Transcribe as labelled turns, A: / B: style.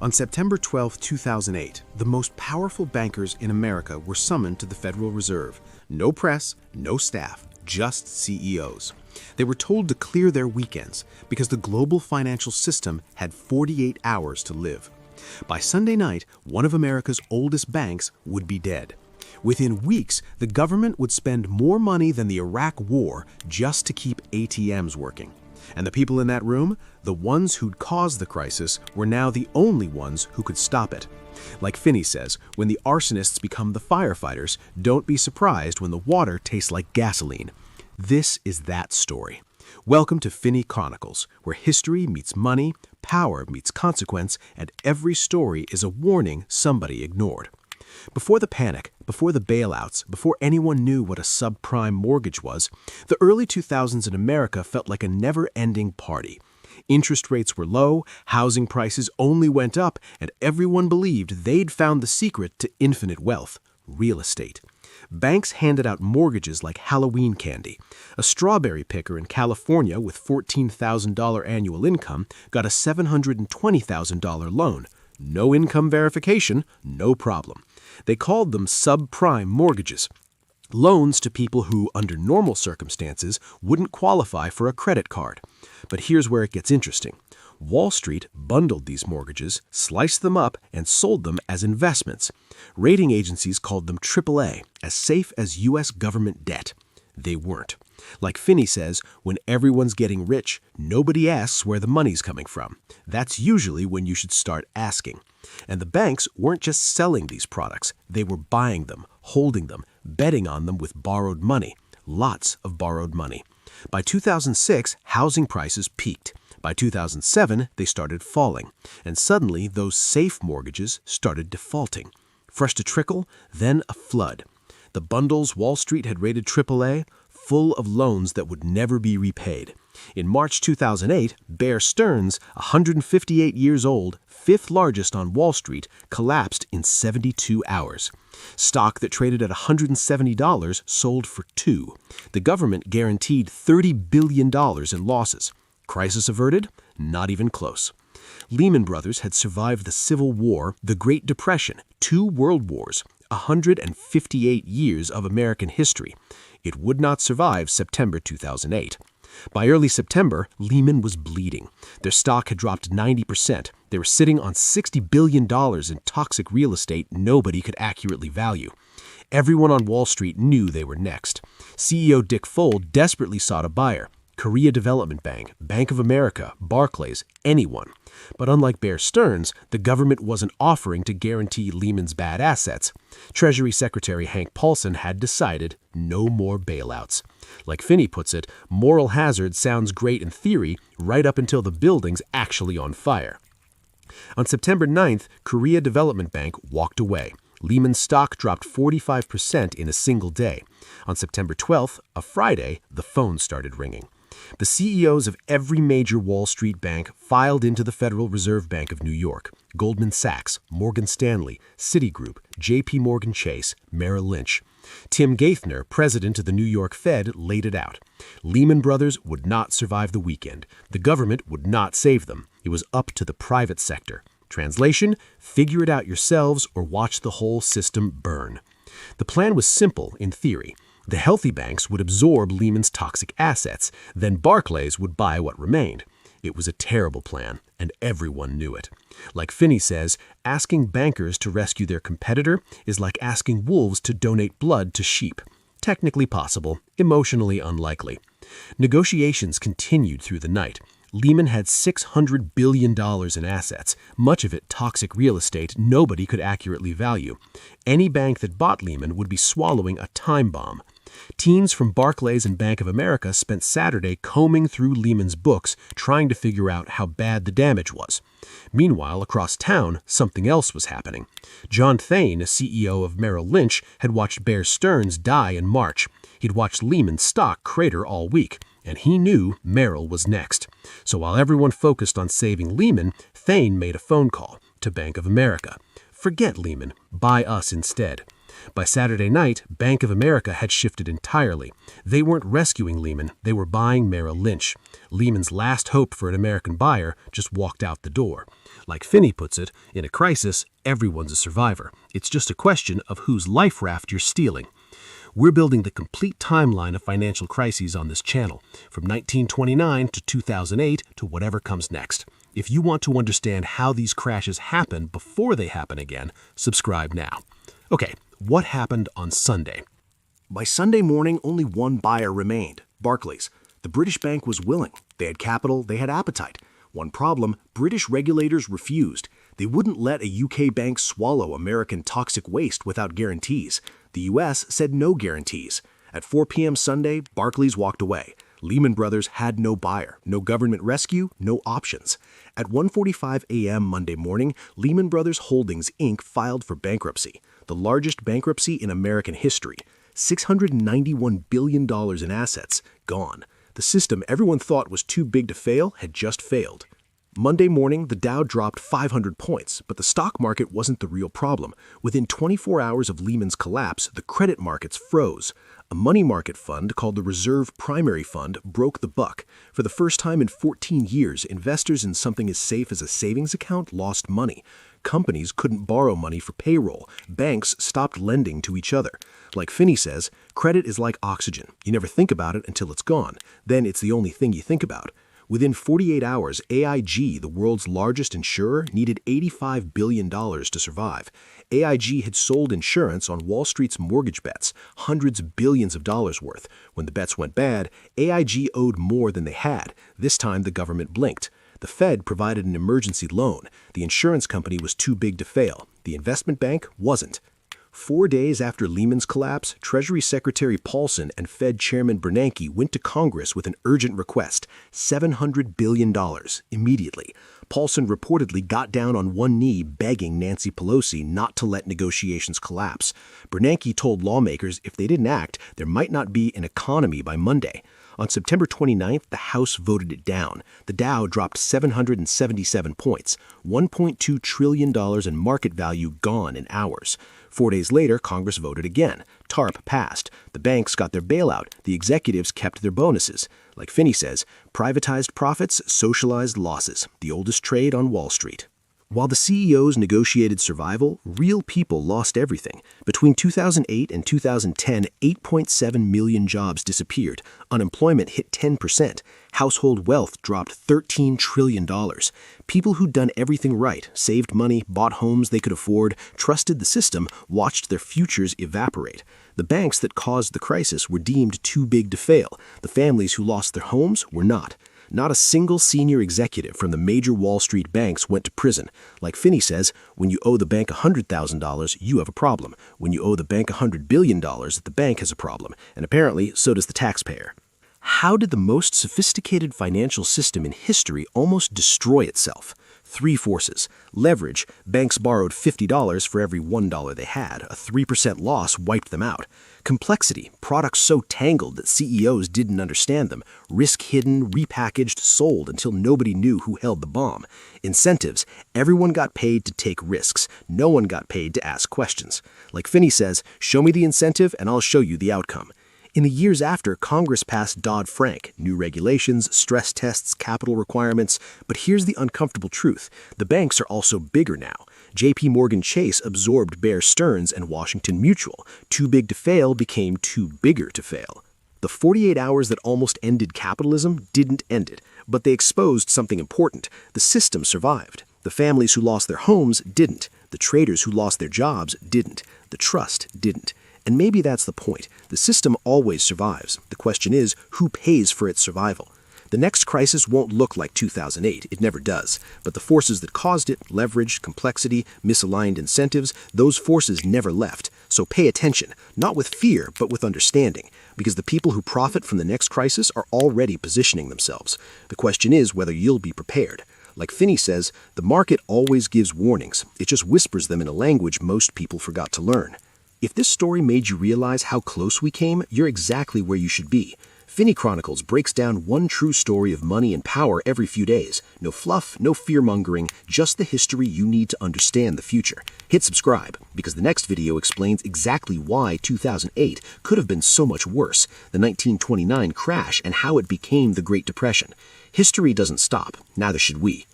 A: On September 12, 2008, the most powerful bankers in America were summoned to the Federal Reserve. No press, no staff, just CEOs. They were told to clear their weekends because the global financial system had 48 hours to live. By Sunday night, one of America's oldest banks would be dead. Within weeks, the government would spend more money than the Iraq War just to keep ATMs working. And the people in that room, the ones who'd caused the crisis, were now the only ones who could stop it. Like Finny says, when the arsonists become the firefighters, don't be surprised when the water tastes like gasoline. This is that story. Welcome to Finny Chronicles, where history meets money, power meets consequence, and every story is a warning somebody ignored. Before the panic, before the bailouts, before anyone knew what a subprime mortgage was, the early 2000s in America felt like a never-ending party. Interest rates were low, housing prices only went up, and everyone believed they'd found the secret to infinite wealth: real estate. Banks handed out mortgages like Halloween candy. A strawberry picker in California with $14,000 annual income got a $720,000 loan. No income verification, no problem. They called them subprime mortgages. Loans to people who, under normal circumstances, wouldn't qualify for a credit card. But here's where it gets interesting. Wall Street bundled these mortgages, sliced them up, and sold them as investments. Rating agencies called them AAA, as safe as U.S. government debt. They weren't. Like Finny says, when everyone's getting rich, nobody asks where the money's coming from. That's usually when you should start asking. And the banks weren't just selling these products. They were buying them, holding them, betting on them with borrowed money. Lots of borrowed money. By 2006, housing prices peaked. By 2007, they started falling. And suddenly, those safe mortgages started defaulting. First a trickle, then a flood. The bundles Wall Street had rated AAA, full of loans that would never be repaid. In March 2008, Bear Stearns, 158 years old, fifth largest on Wall Street, collapsed in 72 hours. Stock that traded at $170 sold for $2. The government guaranteed $30 billion in losses. Crisis averted? Not even close. Lehman Brothers had survived the Civil War, the Great Depression, 2 world wars, 158 years of American history. It would not survive September 2008. By early September, Lehman was bleeding. Their stock had dropped 90%. They were sitting on $60 billion in toxic real estate nobody could accurately value. Everyone on Wall Street knew they were next. CEO Dick Fole desperately sought a buyer. Korea Development Bank, Bank of America, Barclays, anyone. But unlike Bear Stearns, the government wasn't offering to guarantee Lehman's bad assets. Treasury Secretary Hank Paulson had decided no more bailouts. Like Finny puts it, moral hazard sounds great in theory right up until the building's actually on fire. On September 9th, Korea Development Bank walked away. Lehman's stock dropped 45% in a single day. On September 12th, a Friday, the phone started ringing. The CEOs of every major Wall Street bank filed into the Federal Reserve Bank of New York: Goldman Sachs, Morgan Stanley, Citigroup, J.P. Morgan Chase, Merrill Lynch. Tim Gaithner, president of the New York Fed, laid it out. Lehman Brothers would not survive the weekend. The government would not save them. It was up to the private sector. Translation: figure it out yourselves or watch the whole system burn. The plan was simple in theory. The healthy banks would absorb Lehman's toxic assets, then Barclays would buy what remained. It was a terrible plan, and everyone knew it. Like Finny says, asking bankers to rescue their competitor is like asking wolves to donate blood to sheep. Technically possible, emotionally unlikely. Negotiations continued through the night. Lehman had $600 billion in assets, much of it toxic real estate nobody could accurately value. Any bank that bought Lehman would be swallowing a time bomb. Teens from Barclays and Bank of America spent Saturday combing through Lehman's books, trying to figure out how bad the damage was. Meanwhile, across town, something else was happening. John Thain, a CEO of Merrill Lynch, had watched Bear Stearns die in March. He'd watched Lehman's stock crater all week, and he knew Merrill was next. So while everyone focused on saving Lehman, Thain made a phone call to Bank of America. Forget Lehman, buy us instead. By Saturday night, Bank of America had shifted entirely. They weren't rescuing Lehman, they were buying Merrill Lynch. Lehman's last hope for an American buyer just walked out the door.
B: Like Finny puts it, in a crisis, everyone's a survivor. It's just a question of whose life raft you're stealing. We're building the complete timeline of financial crises on this channel, from 1929 to 2008 to whatever comes next. If you want to understand how these crashes happen before they happen again, subscribe now. Okay, what happened on Sunday?
C: By Sunday morning, only one buyer remained, Barclays. The British bank was willing. They had capital, they had appetite. One problem, British regulators refused. They wouldn't let a UK bank swallow American toxic waste without guarantees. The US said no guarantees. At 4 p.m. Sunday, Barclays walked away. Lehman Brothers had no buyer, no government rescue, no options. At 1:45 a.m. Monday morning, Lehman Brothers Holdings, Inc. filed for bankruptcy, the largest bankruptcy in American history. $691 billion in assets, gone. The system everyone thought was too big to fail had just failed. Monday morning, the Dow dropped 500 points, but the stock market wasn't the real problem. Within 24 hours of Lehman's collapse, the credit markets froze. A money market fund called the Reserve Primary Fund broke the buck. For the first time in 14 years, investors in something as safe as a savings account lost money. Companies couldn't borrow money for payroll. Banks stopped lending to each other. Like Finny says, credit is like oxygen. You never think about it until it's gone. Then it's the only thing you think about. Within 48 hours, AIG, the world's largest insurer, needed $85 billion to survive. AIG had sold insurance on Wall Street's mortgage bets, hundreds of billions of dollars worth. When the bets went bad, AIG owed more than they had. This time, the government blinked. The Fed provided an emergency loan. The insurance company was too big to fail. The investment bank wasn't. 4 days after Lehman's collapse, Treasury Secretary Paulson and Fed Chairman Bernanke went to Congress with an urgent request, $700 billion, immediately. Paulson reportedly got down on one knee begging Nancy Pelosi not to let negotiations collapse. Bernanke told lawmakers if they didn't act, there might not be an economy by Monday. On September 29th, the House voted it down. The Dow dropped 777 points, $1.2 trillion in market value gone in hours. 4 days later, Congress voted again. TARP passed. The banks got their bailout. The executives kept their bonuses. Like Finny says, privatized profits, socialized losses, the oldest trade on Wall Street. While the CEOs negotiated survival, real people lost everything. Between 2008 and 2010, 8.7 million jobs disappeared. Unemployment hit 10%. Household wealth dropped $13 trillion. People who'd done everything right, saved money, bought homes they could afford, trusted the system, watched their futures evaporate. The banks that caused the crisis were deemed too big to fail. The families who lost their homes were not. Not a single senior executive from the major Wall Street banks went to prison. Like Finny says, when you owe the bank $100,000, you have a problem. When you owe the bank $100 billion, the bank has a problem. And apparently, so does the taxpayer. How did the most sophisticated financial system in history almost destroy itself? 3 forces. Leverage. Banks borrowed $50 for every $1 they had. A 3% loss wiped them out. Complexity. Products so tangled that CEOs didn't understand them. Risk hidden, repackaged, sold until nobody knew who held the bomb. Incentives. Everyone got paid to take risks. No one got paid to ask questions. Like Finny says, show me the incentive and I'll show you the outcome. In the years after, Congress passed Dodd-Frank, new regulations, stress tests, capital requirements. But here's the uncomfortable truth. The banks are also bigger now. J.P. Morgan Chase absorbed Bear Stearns and Washington Mutual. Too big to fail became too bigger to fail. The 48 hours that almost ended capitalism didn't end it, but they exposed something important. The system survived. The families who lost their homes didn't. The traders who lost their jobs didn't. The trust didn't. And maybe that's the point. The system always survives. The question is, who pays for its survival? The next crisis won't look like 2008. It never does. But the forces that caused it, leverage, complexity, misaligned incentives, those forces never left. So pay attention, not with fear, but with understanding. Because the people who profit from the next crisis are already positioning themselves. The question is whether you'll be prepared. Like Finny says, the market always gives warnings. It just whispers them in a language most people forgot to learn. If this story made you realize how close we came, you're exactly where you should be. Finny Chronicles breaks down one true story of money and power every few days. No fluff, no fear-mongering, just the history you need to understand the future. Hit subscribe, because the next video explains exactly why 2008 could have been so much worse, the 1929 crash and how it became the Great Depression. History doesn't stop, neither should we.